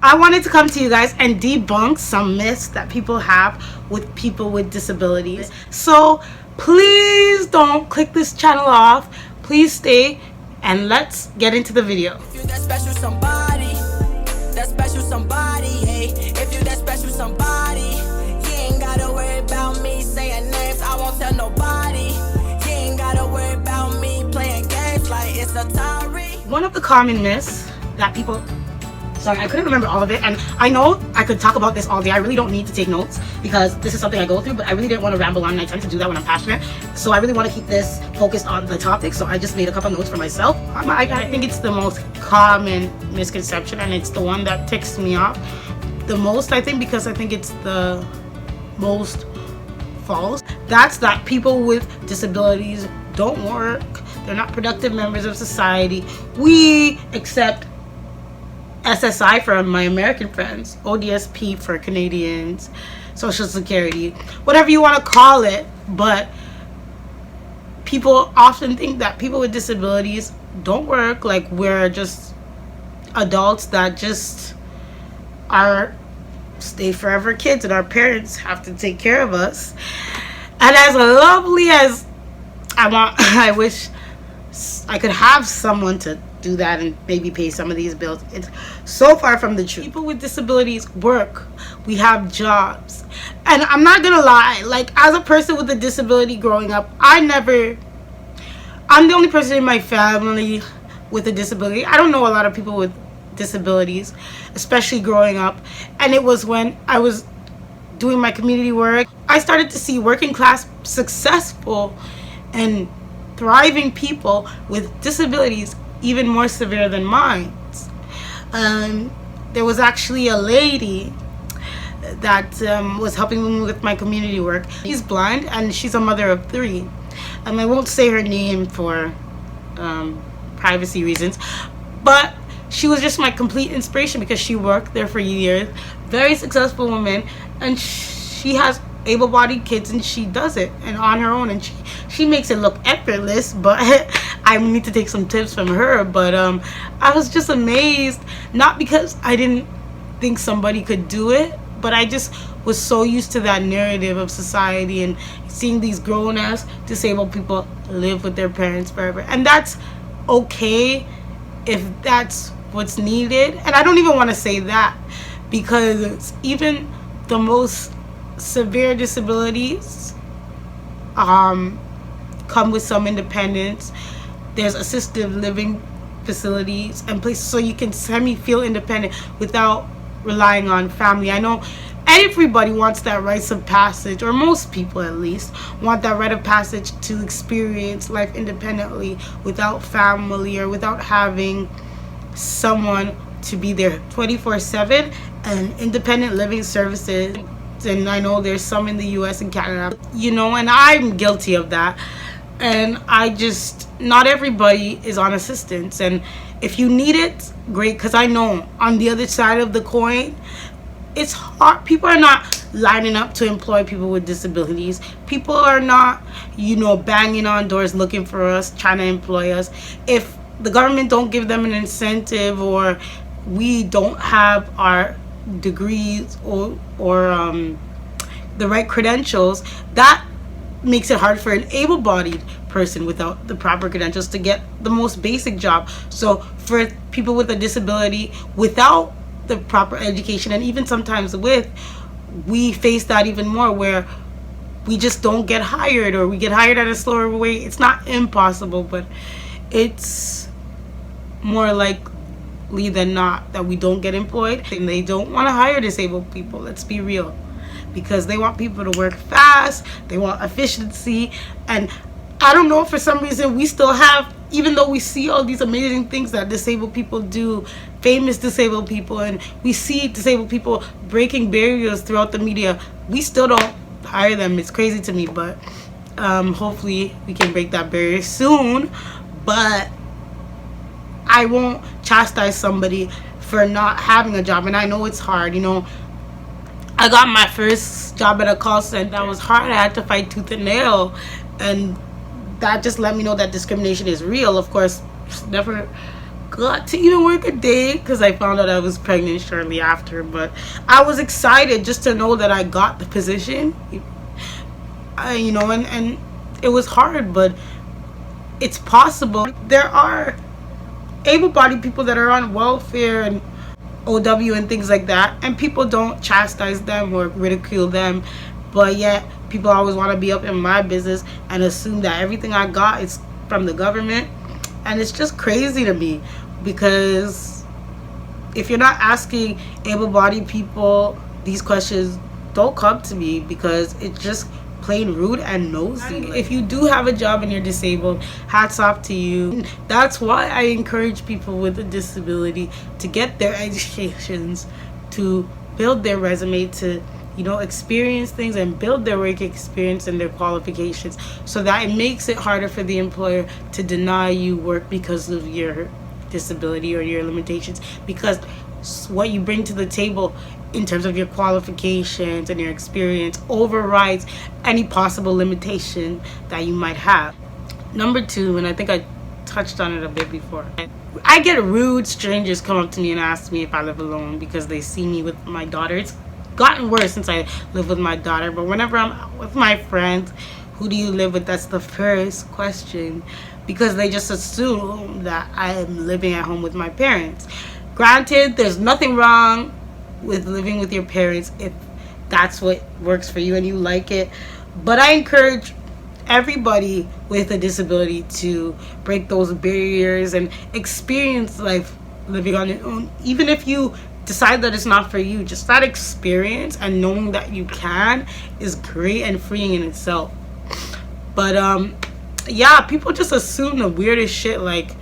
I wanted to come to you guys and debunk some myths that people have with people with disabilities. So please don't click this channel off. Please stay and let's get into the video. If you that special somebody, hey. If you that special somebody, you ain't gotta worry about me saying names. I won't tell nobody. You ain't gotta worry about me playing games like it's Atari. One of the common myths that people, sorry, I couldn't remember all of it, and I know I could talk about this all day. I really don't need to take notes because this is something I go through, but I really didn't want to ramble on, and I tend to do that when I'm passionate. So I really want to keep this focused on the topic, so I just made a couple notes for myself. I think it's the most common misconception, and it's the one that ticks me off the most, I think, because I think it's the most false. That's that people with disabilities don't work, they're not productive members of society. We accept SSI for my American friends, ODSP for Canadians, Social Security, whatever you want to call it. But people often think that people with disabilities don't work, like we're just adults that just are stay forever kids and our parents have to take care of us. And as lovely as I wish I could have someone to do that and maybe pay some of these bills, it's so far from the truth. People with disabilities work. We have jobs. And I'm not gonna lie, like, as a person with a disability growing up, I'm the only person in my family with a disability. I don't know a lot of people with disabilities, especially growing up. And it was when I was doing my community work, I started to see working class, successful and thriving people with disabilities even more severe than mine. There was actually a lady that was helping me with my community work. She's blind and she's a mother of 3. I won't say her name for privacy reasons, but she was just my complete inspiration because she worked there for years. Very successful woman, and she has able-bodied kids and she does it and on her own, and she makes it look effortless, but I need to take some tips from her. But I was just amazed, not because I didn't think somebody could do it, but I just was so used to that narrative of society and seeing these grown-ass disabled people live with their parents forever. And that's okay if that's what's needed. And I don't even want to say that, because even the most severe disabilities come with some independence. There's assisted living facilities and places so you can feel independent without relying on family. I know everybody wants that rites of passage, or most people at least want that rite of passage to experience life independently without family or without having someone to be there 24/7. And independent living services, and I know there's some in the US and Canada, and I'm guilty of that. And not everybody is on assistance, and if you need it, great, because I know on the other side of the coin, it's hard. People are not lining up to employ people with disabilities. People are not, banging on doors looking for us, trying to employ us. If the government don't give them an incentive, or we don't have our degrees or the right credentials, that makes it hard for an able-bodied person without the proper credentials to get the most basic job. So for people with a disability without the proper education, and even sometimes we face that even more, where we just don't get hired, or we get hired at a slower rate. It's not impossible, but it's more likely than not that we don't get employed. And they don't want to hire disabled people, let's be real, because they want people to work fast, they want efficiency. And I don't know, for some reason we still have, even though we see all these amazing things that disabled people do, famous disabled people, and we see disabled people breaking barriers throughout the media, we still don't hire them. It's crazy to me, but hopefully we can break that barrier soon. But I won't chastise somebody for not having a job, and I know it's hard. I got my first job at a call center. That was hard. I had to fight tooth and nail, and that just let me know that discrimination is real. Of course, never got to even work a day because I found out I was pregnant shortly after. But I was excited just to know that I got the position. And it was hard, but it's possible. There are able-bodied people that are on welfare and OW and things like that, and people don't chastise them or ridicule them, but yet people always want to be up in my business and assume that everything I got is from the government. And it's just crazy to me, because if you're not asking able-bodied people these questions, don't come to me, because it's just plain rude and nosy. If you do have a job and you're disabled, hats off to you. That's why I encourage people with a disability to get their educations, to build their resume, to experience things and build their work experience and their qualifications, so that it makes it harder for the employer to deny you work because of your disability or your limitations, because what you bring to the table in terms of your qualifications and your experience overrides any possible limitation that you might have. Number 2, and I think I touched on it a bit before, I get rude strangers come up to me and ask me if I live alone because they see me with my daughter. It's gotten worse since I live with my daughter, but whenever I'm out with my friends, who do you live with? That's the first question, because they just assume that I am living at home with my parents. Granted, there's nothing wrong with living with your parents if that's what works for you and you like it, but I encourage everybody with a disability to break those barriers and experience life living on your own. Even if you decide that it's not for you, just that experience and knowing that you can is great and freeing in itself. But yeah, people just assume the weirdest shit. Like,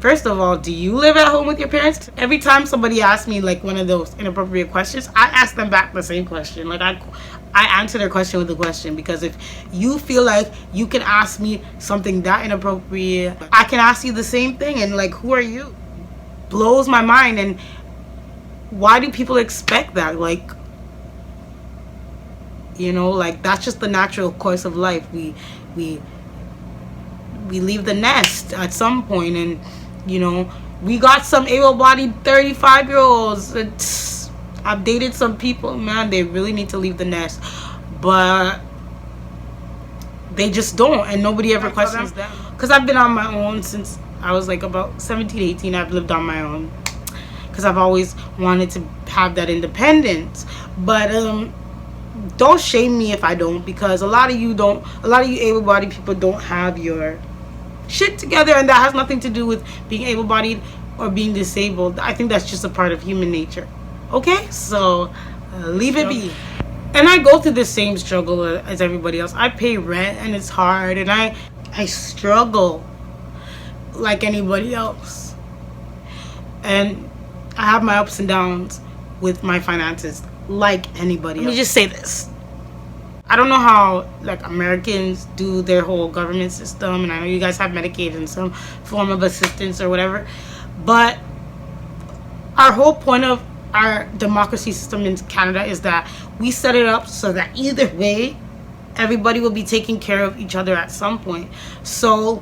first of all, do you live at home with your parents? Every time somebody asks me like one of those inappropriate questions, I ask them back the same question. Like, I answer their question with a question, because if you feel like you can ask me something that inappropriate, I can ask you the same thing. And like, who are you? Blows my mind. And why do people expect that? Like, like, that's just the natural course of life. We leave the nest at some point, and we got some able-bodied 35-year-olds. I've dated some people, man, they really need to leave the nest, but they just don't, and nobody ever questions them. Because I've been on my own since I was like about 17, 18. I've lived on my own because I've always wanted to have that independence. But don't shame me if I don't, because a lot of you able-bodied people don't have your shit together, and that has nothing to do with being able-bodied or being disabled. I think that's just a part of human nature. Okay, so leave it be. And I go through the same struggle as everybody else. I pay rent and it's hard, and I struggle like anybody else, and I have my ups and downs with my finances like anybody else. Let me just say this. I don't know how like Americans do their whole government system, and I know you guys have Medicaid and some form of assistance or whatever, but our whole point of our democracy system in Canada is that we set it up so that either way everybody will be taking care of each other at some point. So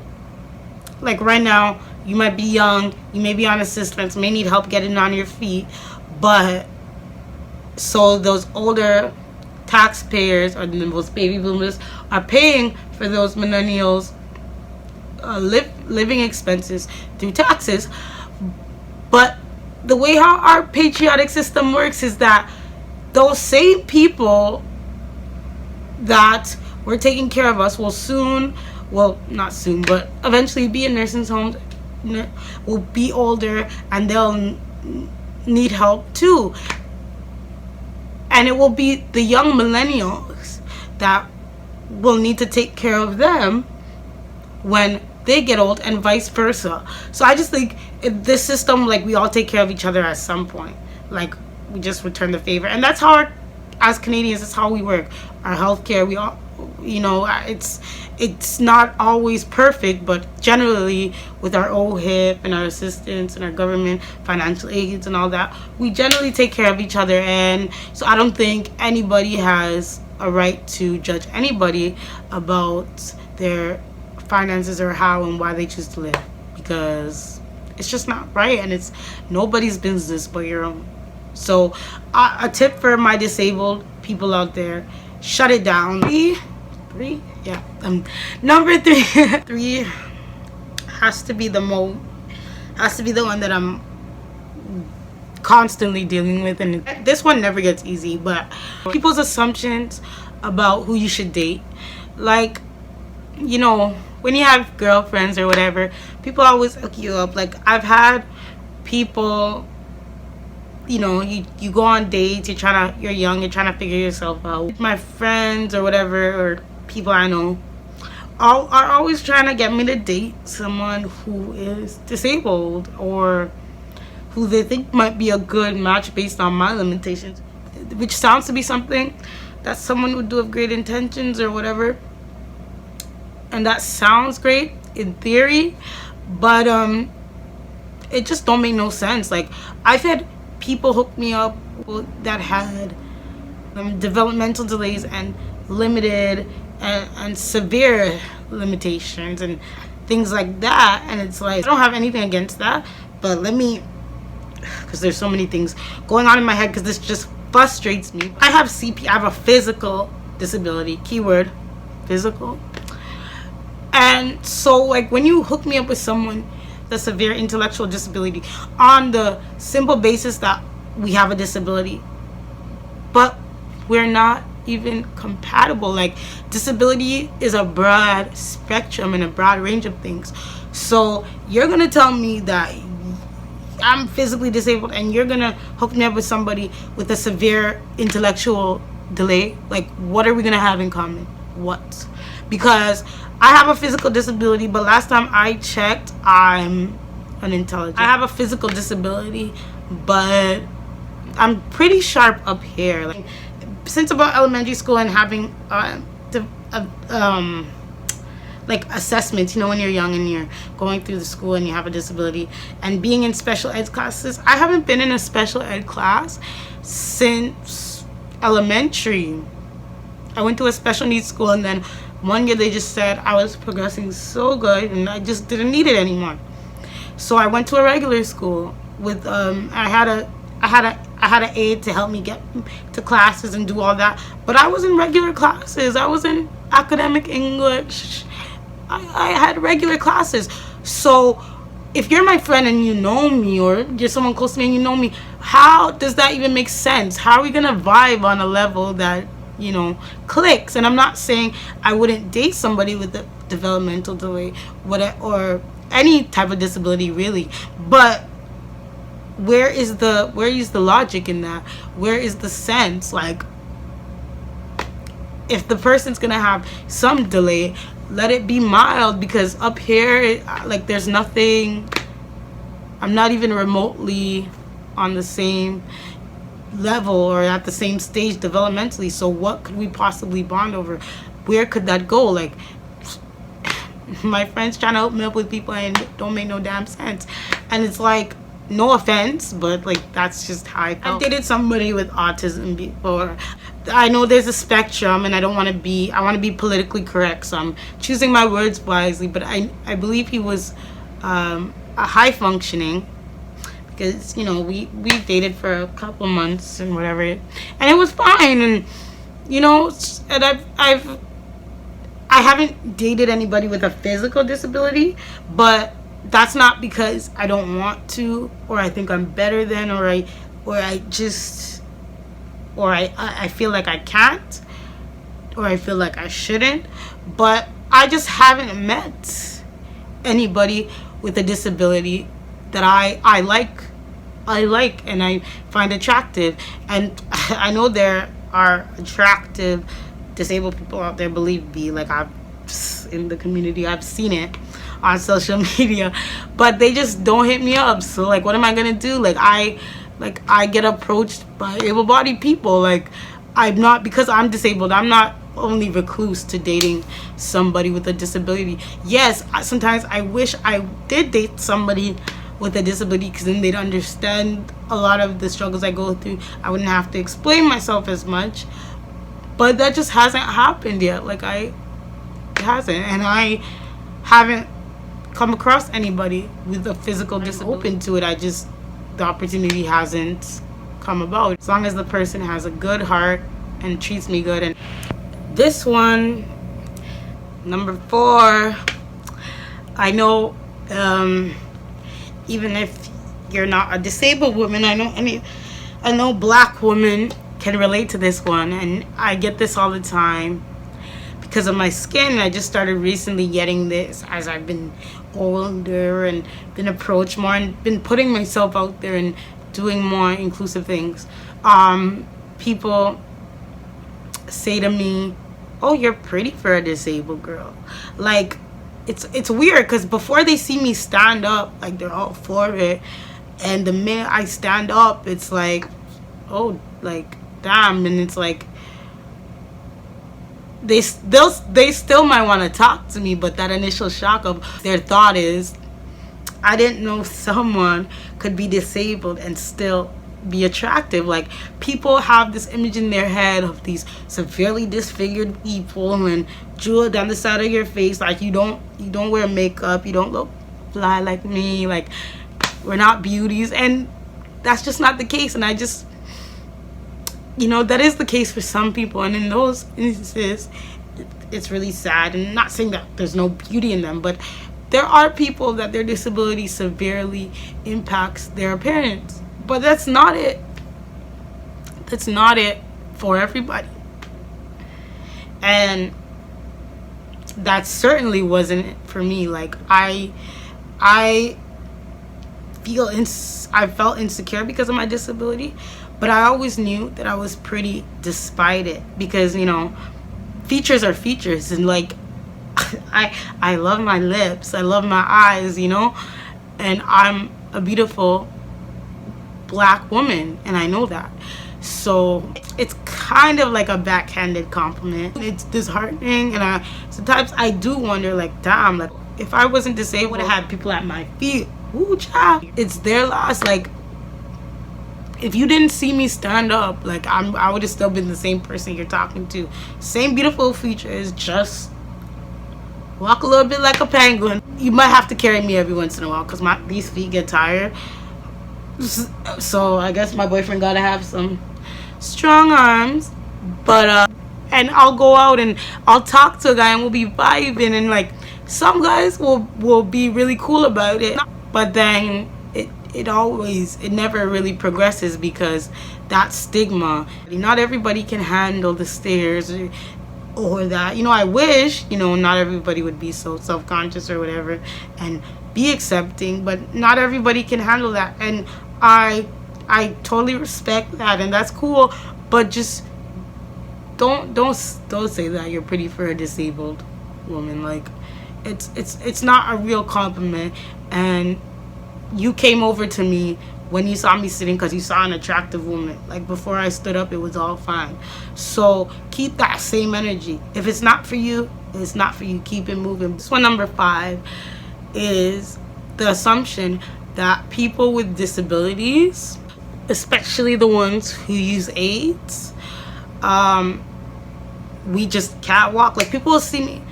like right now, you might be young, you may be on assistance, may need help getting on your feet, but so those older taxpayers or those baby boomers are paying for those millennials living expenses through taxes. But the way how our patriotic system works is that those same people that were taking care of us will soon, well, not soon, but eventually be in nursing homes, will be older, and they'll need help too. And it will be the young millennials that will need to take care of them when they get old, and vice versa. So I just think in this system, like, we all take care of each other at some point. Like, we just return the favor. And that's how as Canadians, that's how we work. Our healthcare, we all, it's not always perfect, but generally with our OHIP and our assistance and our government financial aids and all that, we generally take care of each other. And so I don't think anybody has a right to judge anybody about their finances or how and why they choose to live, because It's just not right, and it's nobody's business but your own. So a tip for my disabled people out there: shut it down. Three, yeah. Number three, three has to be the one that I'm constantly dealing with, and this one never gets easy. But people's assumptions about who you should date, like, you know, when you have girlfriends or whatever, people always hook you up. Like, I've had people, you know, you go on dates, you're young, you're trying to figure yourself out. My friends or whatever, or people I know, are always trying to get me to date someone who is disabled, or who they think might be a good match based on my limitations, which sounds to be something that someone would do with great intentions or whatever, and that sounds great in theory, but it just don't make no sense. Like, I've had people hook me up that had developmental delays and limited and severe limitations and things like that, and it's like, I don't have anything against that, but let me, because there's so many things going on in my head, because this just frustrates me. I have I have a physical disability, keyword physical. And so, like, when you hook me up with someone with a severe intellectual disability on the simple basis that we have a disability, but we're not even compatible. Like, disability is a broad spectrum and a broad range of things. So you're gonna tell me that I'm physically disabled and you're gonna hook me up with somebody with a severe intellectual delay? Like, what are we gonna have in common? What? Because I have a physical disability, but last time I checked, I'm unintelligent. I have a physical disability, but I'm pretty sharp up here. Like, since about elementary school and having like assessments, you know, when you're young and you're going through the school and you have a disability, and being in special ed classes, I haven't been in a special ed class since elementary. I went to a special needs school, and then one year they just said I was progressing so good and I just didn't need it anymore. So I went to a regular school with I had an aide to help me get to classes and do all that, but I was in regular classes. I was in academic English. I had regular classes. So if you're my friend and you know me, or you're someone close to me and you know me, how does that even make sense? How are we gonna vibe on a level that, you know, clicks? And I'm not saying I wouldn't date somebody with a developmental delay, or any type of disability really, but where is the logic in that? Where is the sense? Like, if the person's gonna have some delay, let it be mild, because up here, like, there's nothing, I'm not even remotely on the same level or at the same stage developmentally. So what could we possibly bond over? Where could that go? Like, my friends trying to help me up with people and don't make no damn sense. And it's like, no offense, but like, that's just how I felt. I dated somebody with autism before. I know there's a spectrum, and I want to be politically correct, so I'm choosing my words wisely, but I believe he was a high functioning, because, you know, we dated for a couple months and whatever, and it was fine. And, you know, and I haven't dated anybody with a physical disability, but that's not because I don't want to, or I think I'm better than, or I feel like I can't, or I feel like I shouldn't. But I just haven't met anybody with a disability that I like and I find attractive. And I know there are attractive disabled people out there, believe me, like, in the community, I've seen it on social media, but they just don't hit me up. So, like, what am I gonna do? Like, I get approached by able-bodied people. Like, I'm not, because I'm disabled, I'm not only recluse to dating somebody with a disability. Yes, sometimes I wish I did date somebody with a disability, because then they'd understand a lot of the struggles I go through. I wouldn't have to explain myself as much, but that just hasn't happened yet. Like, it hasn't, and I haven't come across anybody with a physical disability. I'm open to it. I just, the opportunity hasn't come about. As long as the person has a good heart and treats me good. And this one, number 4, I know, even if you're not a disabled woman, I know black women can relate to this one, and I get this all the time because of my skin. I just started recently getting this as I've been older and been approached more and been putting myself out there and doing more inclusive things. People say to me, "Oh, you're pretty for a disabled girl." Like, it's weird because before they see me stand up, like, they're all for it, and the minute I stand up, it's like, oh, like, damn. And it's like they still might want to talk to me, but that initial shock of their thought is, I didn't know someone could be disabled and still be attractive. Like, people have this image in their head of these severely disfigured people and jewel down the side of your face, like, you don't wear makeup, you don't look fly like me, like, we're not beauties. And that's just not the case. And I just, that is the case for some people, and in those instances it's really sad. And not saying that there's no beauty in them, but there are people that their disability severely impacts their appearance. But that's not it. That's not it for everybody. And that certainly wasn't it for me. Like, I felt insecure because of my disability, but I always knew that I was pretty despite it, because features are features. And like, I love my lips, I love my eyes, and I'm a beautiful black woman, and I know that. So it's kind of like a backhanded compliment. It's disheartening, and sometimes I do wonder, like, damn, like, if I wasn't disabled, I would have had people at my feet. Ooh, child, it's their loss. Like, if you didn't see me stand up, like, I would have still been the same person you're talking to, same beautiful features, just walk a little bit like a penguin. You might have to carry me every once in a while because these feet get tired. So I guess my boyfriend gotta have some strong arms. But and I'll go out and I'll talk to a guy and we'll be vibing, and like, some guys will be really cool about it, but then it never really progresses because that stigma. Not everybody can handle the stares or that. I wish not everybody would be so self-conscious or whatever and be accepting, but not everybody can handle that. And I totally respect that, and that's cool, but just don't say that you're pretty for a disabled woman. Like, it's not a real compliment. And you came over to me when you saw me sitting because you saw an attractive woman. Like, before I stood up, it was all fine. So keep that same energy. If it's not for you, it's not for you. Keep it moving. This one, number 5, is the assumption that people with disabilities, especially the ones who use aids, we just can't walk. Like, people will see me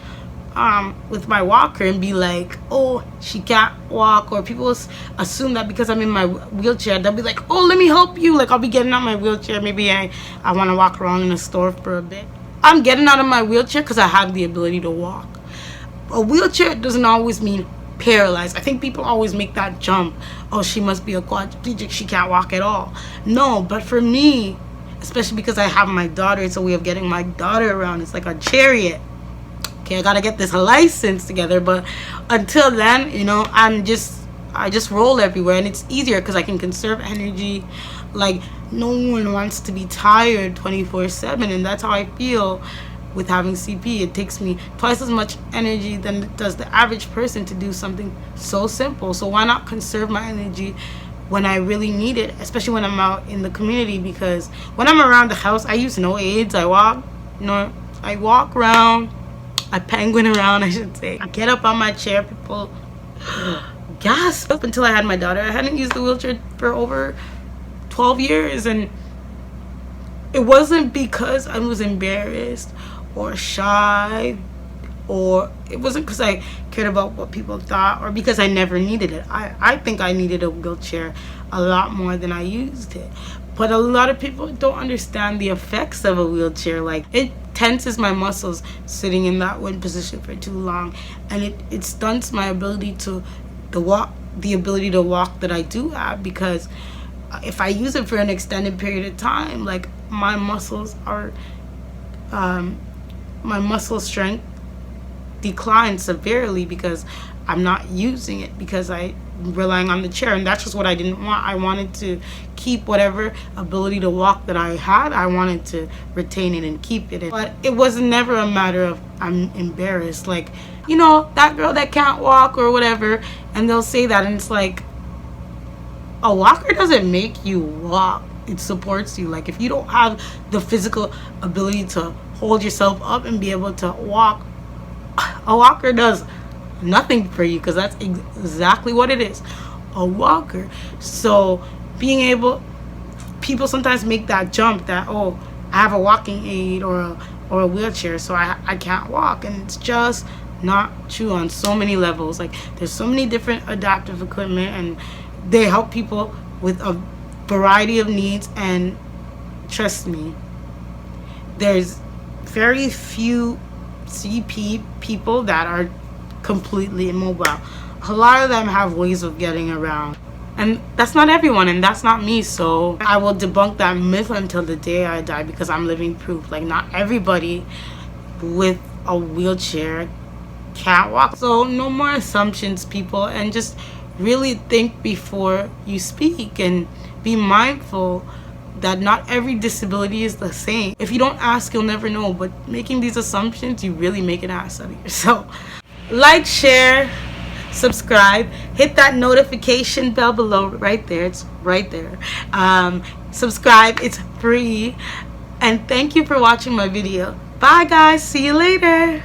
with my walker and be like, oh, she can't walk. Or people assume that because I'm in my wheelchair, they'll be like, oh, let me help you. Like, I'll be getting out my wheelchair, maybe I want to walk around in a store for a bit. I'm getting out of my wheelchair because I have the ability to walk. A wheelchair doesn't always mean paralyzed. I think people always make that jump. Oh, she must be a quadriplegic, she can't walk at all. No, but for me, especially because I have my daughter, it's a way of getting my daughter around. It's like a chariot. Okay, I gotta get this license together, but until then, I just roll everywhere, and it's easier because I can conserve energy. Like, no one wants to be tired 24/7, and that's how I feel with having CP. It takes me twice as much energy than it does the average person to do something so simple. So why not conserve my energy when I really need it, especially when I'm out in the community? Because when I'm around the house, I use no aids. I walk around. I penguin around, I should say. I get up on my chair, people gasp. Up until I had my daughter, I hadn't used the wheelchair for over 12 years, and it wasn't because I was embarrassed or shy or it wasn't because I cared about what people thought or because I never needed it. I think I needed a wheelchair a lot more than I used it. But a lot of people don't understand the effects of a wheelchair. Like, it tenses my muscles sitting in that one position for too long, and it stunts my ability to the ability to walk that I do have, because if I use it for an extended period of time, like, my muscles are my muscle strength declines severely because I'm not using it, because I'm relying on the chair, and that's just what I didn't want. I wanted to keep whatever ability to walk that I had. I wanted to retain it and keep it. But it was never a matter of I'm embarrassed, like, you know, that girl that can't walk or whatever, and they'll say that, and it's like, a walker doesn't make you walk, it supports you. Like, if you don't have the physical ability to hold yourself up and be able to walk, a walker does nothing for you, because that's exactly what it is, a walker. So people sometimes make that jump that, oh, I have a walking aid or a wheelchair, so I can't walk, and it's just not true on so many levels. Like, there's so many different adaptive equipment, and they help people with a variety of needs. And trust me, there's very few CP people that are completely immobile. A lot of them have ways of getting around, and that's not everyone, and that's not me. So I will debunk that myth until the day I die, because I'm living proof. Like, not everybody with a wheelchair can't walk. So no more assumptions, people, and just really think before you speak, and be mindful that not every disability is the same. If you don't ask, you'll never know. But making these assumptions, you really make an ass out of yourself. Like, share, subscribe, hit that notification bell below, right there. It's right there. Subscribe, it's free. And thank you for watching my video. Bye guys, see you later.